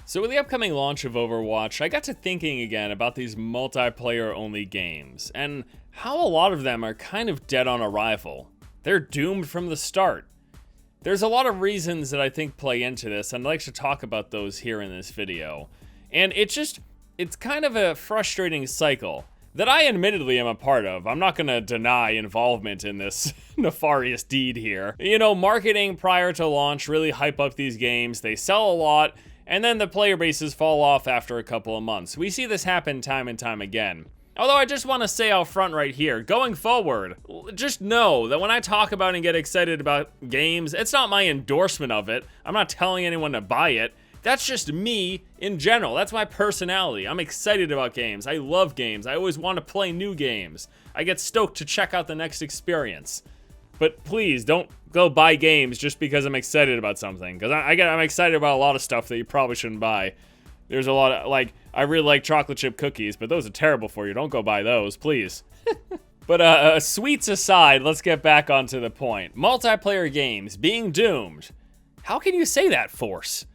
So with the upcoming launch of Overwatch, I got to thinking again about these multiplayer-only games, and how a lot of them are kind of dead on arrival. They're doomed from the start. There's a lot of reasons that I think play into this, and I'd like to talk about those here in this video. And it's kind of a frustrating cycle that I admittedly am a part of. I'm not gonna deny involvement in this nefarious deed here. You know, marketing prior to launch really hype up these games, they sell a lot, and then the player bases fall off after a couple of months. We see this happen time and time again. Although I just want to say out front right here, going forward, just know that when I talk about and get excited about games, it's not my endorsement of it. I'm not telling anyone to buy it. That's just me in general. That's my personality. I'm excited about games. I love games. I always want to play new games. I get stoked to check out the next experience. But please don't go buy games just because I'm excited about something. Because I'm excited about a lot of stuff that you probably shouldn't buy. There's a lot of, like, I really like chocolate chip cookies, but those are terrible for you. Don't go buy those, please. But sweets aside, let's get back onto the point. Multiplayer games being doomed. How can you say that, Force?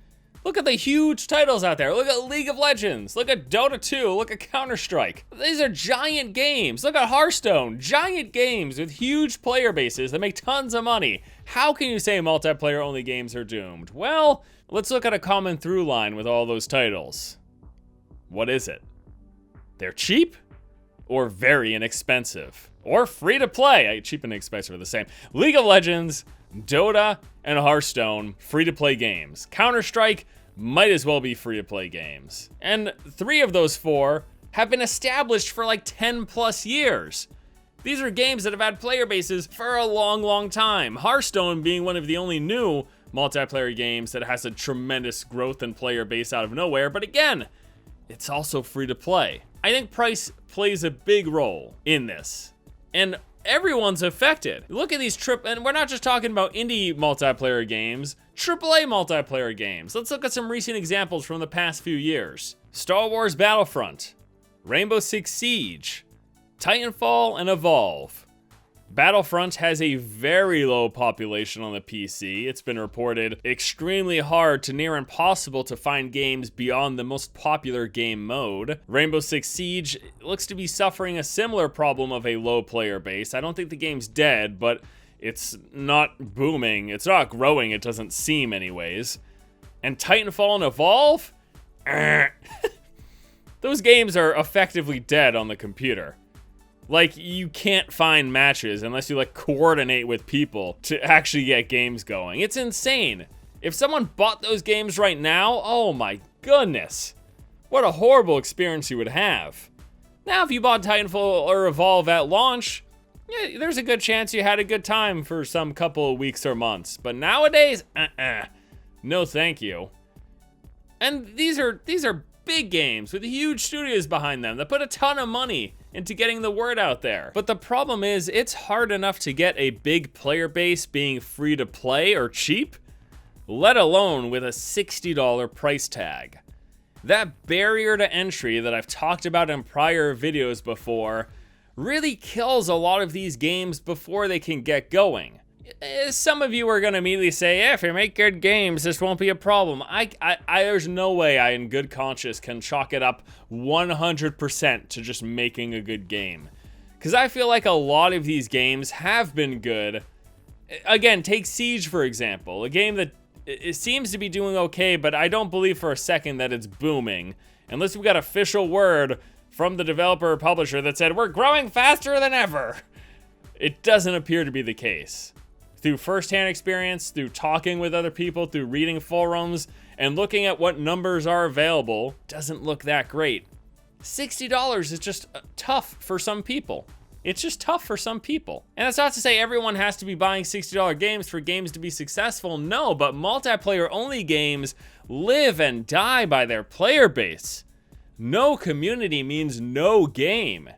Look at the huge titles out there. Look at League of Legends. Look at Dota 2. Look at Counter-Strike. These are giant games. Look at Hearthstone. Giant games with huge player bases that make tons of money. How can you say multiplayer-only games are doomed? Well, let's look at a common through line with all those titles. What is it? They're cheap or very inexpensive or free to play. Cheap and expensive are the same. League of Legends, Dota, and Hearthstone, free-to-play games. Counter-Strike might as well be free-to-play games. And 3 of those 4 have been established for like 10 plus years. These are games that have had player bases for a long, long time. Hearthstone being one of the only new multiplayer games that has a tremendous growth in player base out of nowhere, but again, it's also free-to-play. I think price plays a big role in this. And everyone's affected. Look at these and we're not just talking about indie multiplayer games, AAA multiplayer games. Let's look at some recent examples from the past few years. Star Wars Battlefront, Rainbow Six Siege, Titanfall, and Evolve. Battlefront has a very low population on the PC. It's been reported extremely hard to near impossible to find games beyond the most popular game mode. Rainbow Six Siege looks to be suffering a similar problem of a low player base. I don't think the game's dead, but it's not booming. It's not growing, it doesn't seem anyways. And Titanfall and Evolve? Those games are effectively dead on the computer. Like, you can't find matches unless you, like, coordinate with people to actually get games going. It's insane. If someone bought those games right now, oh my goodness. What a horrible experience you would have. Now, if you bought Titanfall or Evolve at launch, yeah, there's a good chance you had a good time for some couple of weeks or months. But nowadays, no thank you. And these are big games with huge studios behind them that put a ton of money into getting the word out there. But the problem is, it's hard enough to get a big player base being free to play or cheap, let alone with a $60 price tag. That barrier to entry that I've talked about in prior videos before really kills a lot of these games before they can get going. Some of you are going to immediately say, if you make good games, this won't be a problem. There's no way I, in good conscience, can chalk it up 100% to just making a good game. Because I feel like a lot of these games have been good. Again, take Siege, for example. A game that it seems to be doing okay, but I don't believe for a second that it's booming. Unless we got official word from the developer or publisher that said, we're growing faster than ever. It doesn't appear to be the case. Through first-hand experience, through talking with other people, through reading forums, and looking at what numbers are available, doesn't look that great. $60 is just tough for some people. It's just tough for some people. And that's not to say everyone has to be buying $60 games for games to be successful. No, but multiplayer-only games live and die by their player base. No community means no game.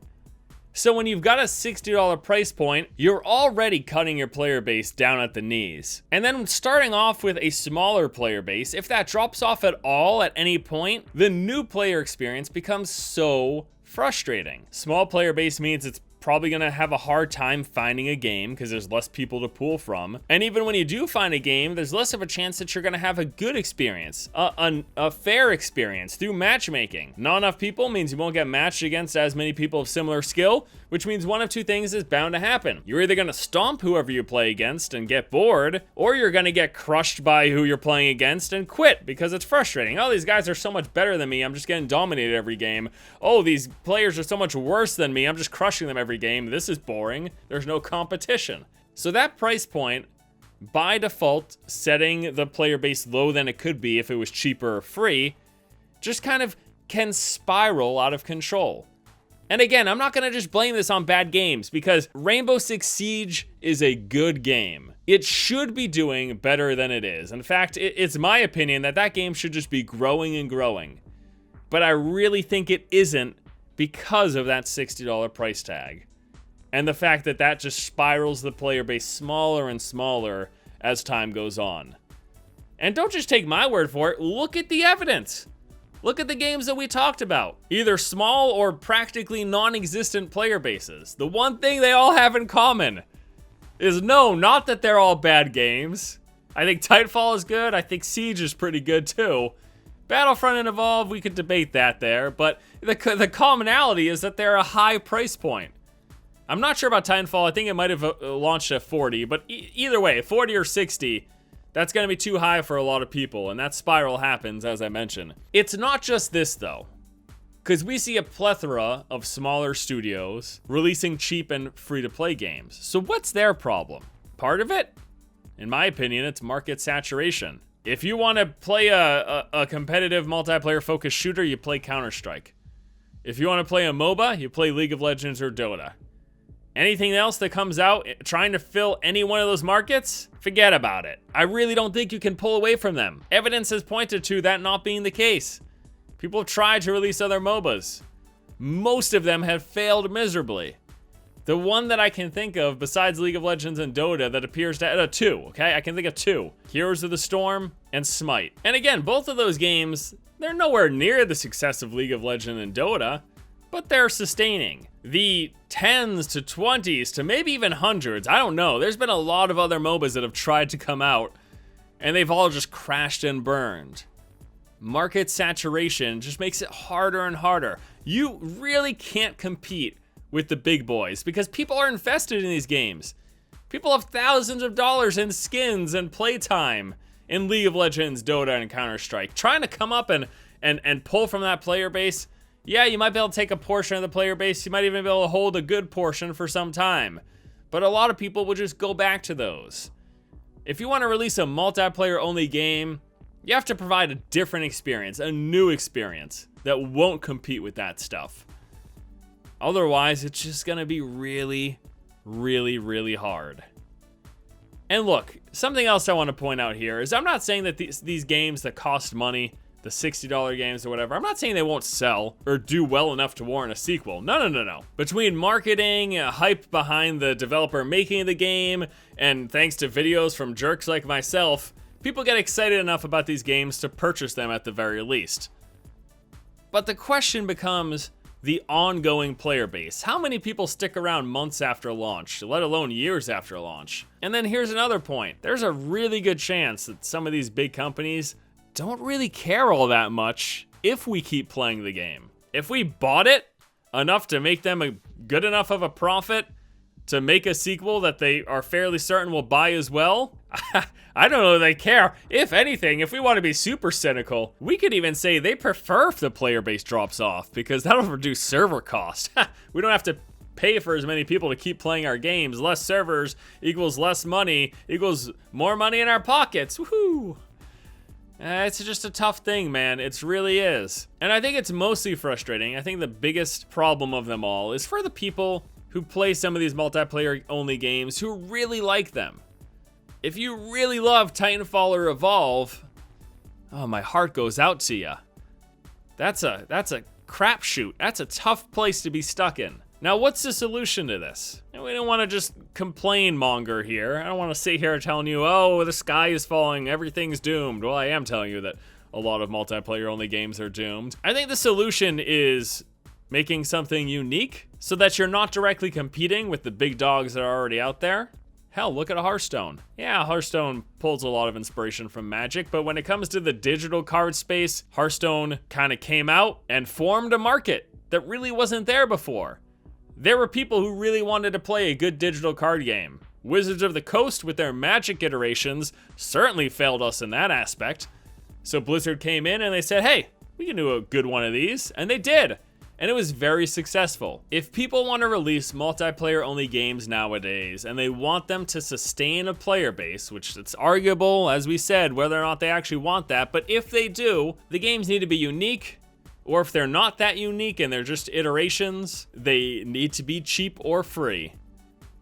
So when you've got a $60 price point, you're already cutting your player base down at the knees. And then starting off with a smaller player base, if that drops off at all at any point, the new player experience becomes so frustrating. Small player base means it's probably going to have a hard time finding a game because there's less people to pull from. And even when you do find a game, there's less of a chance that you're going to have a good experience, a fair experience through matchmaking. Not enough people means you won't get matched against as many people of similar skill, which means one of two things is bound to happen. You're either going to stomp whoever you play against and get bored, or you're going to get crushed by who you're playing against and quit because it's frustrating. Oh, these guys are so much better than me. I'm just getting dominated every game. Oh, these players are so much worse than me. I'm just crushing them every game. This is boring. There's no competition. So that price point, by default, setting the player base lower than it could be if it was cheaper or free, just kind of can spiral out of control. And again, I'm not going to just blame this on bad games because Rainbow Six Siege is a good game. It should be doing better than it is. In fact, it's my opinion that that game should just be growing and growing. But I really think it isn't because of that $60 price tag. And the fact that that just spirals the player base smaller and smaller as time goes on. And don't just take my word for it, look at the evidence. Look at the games that we talked about. Either small or practically non-existent player bases. The one thing they all have in common is no, not that they're all bad games. I think Titanfall is good, I think Siege is pretty good too. Battlefront and Evolve, we could debate that there, but the commonality is that they're a high price point. I'm not sure about Titanfall. I think it might have launched at 40, but either way, 40 or 60, that's going to be too high for a lot of people, and that spiral happens, as I mentioned. It's not just this, though, because we see a plethora of smaller studios releasing cheap and free-to-play games. So what's their problem? Part of it, in my opinion, it's market saturation. If you want to play a competitive multiplayer-focused shooter, you play Counter-Strike. If you want to play a MOBA, you play League of Legends or Dota. Anything else that comes out trying to fill any one of those markets, forget about it. I really don't think you can pull away from them. Evidence has pointed to that not being the case. People have tried to release other MOBAs. Most of them have failed miserably. The one that I can think of besides League of Legends and Dota that appears to have two, okay? I can think of two. Heroes of the Storm and Smite. And again, both of those games, they're nowhere near the success of League of Legends and Dota, but they're sustaining. The 10s to 20s to maybe even hundreds, I don't know. There's been a lot of other MOBAs that have tried to come out, and they've all just crashed and burned. Market saturation just makes it harder and harder. You really can't compete with the big boys because people are invested in these games. People have thousands of dollars in skins and playtime in League of Legends, Dota, and Counter-Strike. Trying to come up and pull from that player base, yeah, you might be able to take a portion of the player base. You might even be able to hold a good portion for some time. But a lot of people will just go back to those. If you want to release a multiplayer-only game, you have to provide a different experience, a new experience that won't compete with that stuff. Otherwise, it's just going to be really, really, really hard. And look, something else I want to point out here is I'm not saying that these games that cost money, the $60 games or whatever, I'm not saying they won't sell or do well enough to warrant a sequel. No. Between marketing, hype behind the developer making the game, and thanks to videos from jerks like myself, people get excited enough about these games to purchase them at the very least. But the question becomes the ongoing player base. How many people stick around months after launch, let alone years after launch? And then here's another point. There's a really good chance that some of these big companies don't really care all that much if we keep playing the game. If we bought it enough to make them a good enough of a profit to make a sequel that they are fairly certain will buy as well, I don't know if they care. If anything, if we want to be super cynical, we could even say they prefer if the player base drops off because that'll reduce server costs. We don't have to pay for as many people to keep playing our games. Less servers equals less money equals more money in our pockets. Woohoo! It's just a tough thing, man. It really is. And I think it's mostly frustrating. I think the biggest problem of them all is for the people who play some of these multiplayer-only games who really like them. If you really love Titanfall or Evolve, oh, my heart goes out to you. That's a crapshoot. That's a tough place to be stuck in. Now, what's the solution to this? And we don't want to just complain monger here. I don't want to sit here telling you, oh, the sky is falling, everything's doomed. Well, I am telling you that a lot of multiplayer-only games are doomed. I think the solution is Making something unique so that you're not directly competing with the big dogs that are already out there. Hell, look at Hearthstone. Yeah, Hearthstone pulls a lot of inspiration from Magic, but when it comes to the digital card space, Hearthstone kind of came out and formed a market that really wasn't there before. There were people who really wanted to play a good digital card game. Wizards of the Coast, with their Magic iterations, certainly failed us in that aspect. So Blizzard came in and they said, hey, we can do a good one of these, and they did. And it was very successful. If people want to release multiplayer only games nowadays and they want them to sustain a player base, which it's arguable, as we said, whether or not they actually want that, but if they do, the games need to be unique, or if they're not that unique and they're just iterations, they need to be cheap or free.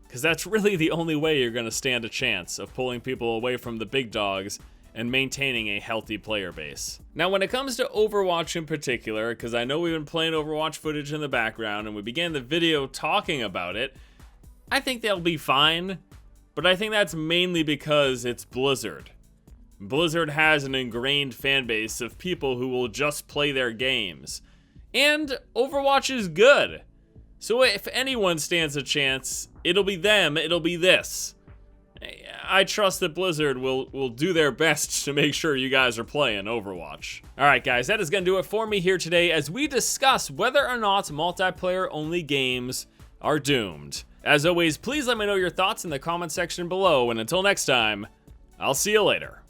Because that's really the only way you're going to stand a chance of pulling people away from the big dogs and maintaining a healthy player base. Now, when it comes to Overwatch in particular, because I know we've been playing Overwatch footage in the background and we began the video talking about it, I think they'll be fine, but I think that's mainly because it's Blizzard. Blizzard has an ingrained fan base of people who will just play their games. And Overwatch is good. So if anyone stands a chance, it'll be them, it'll be this. I trust that Blizzard will do their best to make sure you guys are playing Overwatch. Alright guys, that is going to do it for me here today as we discuss whether or not multiplayer only games are doomed. As always, please let me know your thoughts in the comment section below, and until next time, I'll see you later.